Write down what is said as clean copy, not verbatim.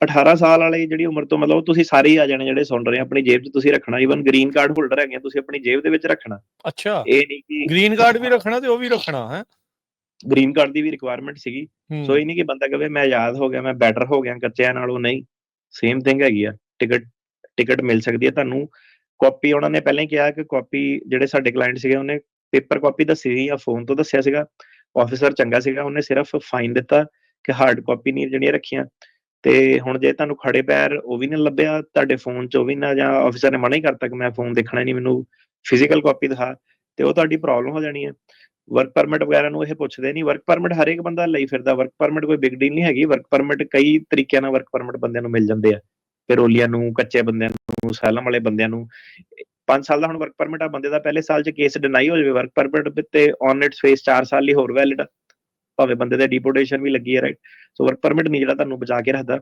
18 ਸਾਲ ਵਾਲੀ ਜਿਹੜੀ ਉਮਰ ਤੋਂ ਮਤਲਬ ਤੁਸੀਂ ਸਾਰੇ ਹੀ ਆ ਜਾਣੇ ਜਿਹੜੇ ਸੁਣ ਰਹੇ ਆ, ਆਪਣੀ ਜੇਬ 'ਚ ਤੁਸੀਂ ਰੱਖਣਾ। ਈਵਨ ਗ੍ਰੀਨ ਕਾਰਡ ਹੋਲਡਰ ਹੈਗੇ ਤੁਸੀਂ ਆਪਣੀ ਜੇਬ ਦੇ ਵਿੱਚ ਰੱਖਣਾ। ਅੱਛਾ, ਇਹ ਨਹੀਂ ਕਿ ਗ੍ਰੀਨ ਕਾਰਡ ਵੀ ਰੱਖਣਾ ਤੇ ਉਹ ਵੀ ਰੱਖਣਾ ਹੈ। ਗ੍ਰੀਨ ਕਾਰਡ ਦੀ ਵੀ ਰਿਕੁਆਇਰਮੈਂਟ ਸੀਗੀ। ਸੋ ਇਹ ਨਹੀਂ ਕਿ ਬੰਦਾ ਕਹੇ ਮੈਂ ਆਜ਼ਾਦ ਹੋ ਗਿਆ, ਮੈਂ ਬੈਟਰ ਹੋ ਗਿਆ ਕੱਚਿਆਂ ਨਾਲੋਂ। ਨਹੀਂ, ਸੇਮ ਥਿੰਗ ਹੈਗੀ ਆ। ਟਿਕਟ ਮਿਲ ਸਕਦੀ ਹੈ ਤੁਹਾਨੂੰ। ਕਾਪੀ ਉਹਨਾਂ ਨੇ ਪਹਿਲਾਂ ਹੀ ਕਿਹਾ ਕਿ ਕਾਪੀ, ਜਿਹੜੇ ਸਾਡੇ ਕਲਾਇੰਟ ਸੀਗੇ ਉਹਨੇ ਪੇਪਰ ਕਾਪੀ ਦੱਸੀ ਸੀ ਜਾਂ ਫੋਨ ਤੋਂ ਦੱਸਿਆ ਸੀਗਾ। ਆਫਿਸਰ ਚੰਗਾ ਸੀਗਾ, ਉਹਨੇ ਸਿਰਫ ਫਾਈਨ ਦਿੱਤਾ ਕਿ ਹਾਰਡ ਕਾਪੀ ਨਹੀਂ ਜਿਹੜੀਆਂ ਰੱਖੀਆਂ। ਤੇ ਹੁਣ ਜੇ ਤੁਹਾਨੂੰ ਖੜੇ ਪੈਰ ਉਹ ਵੀ ਨਾ ਲੱਭਿਆ ਤੁਹਾਡੇ ਫੋਨ 'ਚ, ਉਹ ਵੀ ਨਾ, ਜਾਂ ਆਫਿਸਰ ਨੇ ਮਨਾ ਹੀ ਕਰਤਾ ਕਿ ਮੈਂ ਫੋਨ ਦੇਖਣਾ ਨਹੀਂ, ਮੈਨੂੰ ਫਿਜ਼ੀਕਲ ਕਾਪੀ ਦਿਖਾ, ਤੇ ਉਹ ਤੁਹਾਡੀ ਪ੍ਰੋਬਲਮ ਹੋ ਜਾਣੀ ਹੈ। ਵਰਕ ਪਰਮਿਟ ਵਗੈਰਾ ਨੂੰ ਇਹ ਪੁੱਛਦੇ ਨਹੀਂ। ਵਰਕ ਪਰਮਿਟ ਹਰੇਕ ਬੰਦਾ ਲਈ ਫਿਰਦਾ। ਵਰਕ ਪਰਮਿਟ ਕੋਈ ਬਿਗ ਡੀਲ ਨਹੀਂ ਹੈਗੀ। ਵਰਕ ਪਰਮਿਟ ਕਈ ਤਰੀਕਿਆਂ ਨਾਲ ਵਰਕ ਪਰਮਿਟ ਬੰਦਿਆਂ ਨੂੰ ਮਿਲ ਜਾਂਦੇ ਆ, ਪੈਰੋਲੀਆਂ ਨੂੰ, ਕੱਚੇ ਬੰਦਿਆਂ ਨੂੰ, ਅਸਾਈਲਮ ਵਾਲੇ ਬੰਦਿਆਂ ਨੂੰ। 5 ਸਾਲ ਦਾ ਹੁਣ ਵਰਕ ਪਰਮਿਟ ਆ, ਬੰਦੇ ਦਾ ਪਹਿਲੇ ਸਾਲ 'ਚ ਕੇਸ ਡਿਨਾਈ ਹੋ ਜਾਵੇ ਵਰਕ ਪਰਮਿਟ ਤੇ ਔਨ ਇਟਸ ਫੇਸ 4 ਸਾਲ ਲਈ ਹੋਰ ਵੈਲਿਡ ਆ, ਭਾਵੇਂ ਬੰਦੇ ਦੇ ਡਿਪੋਰਟੇਸ਼ਨ ਵੀ ਲੱਗੀ ਹੈ, ਰਾਈਟ। ਸੋ ਵਰਕ ਪਰਮਿਟ ਨਹੀਂ ਜਿਹੜਾ ਤੁਹਾਨੂੰ ਬਚਾ ਕੇ ਰੱਖਦਾ।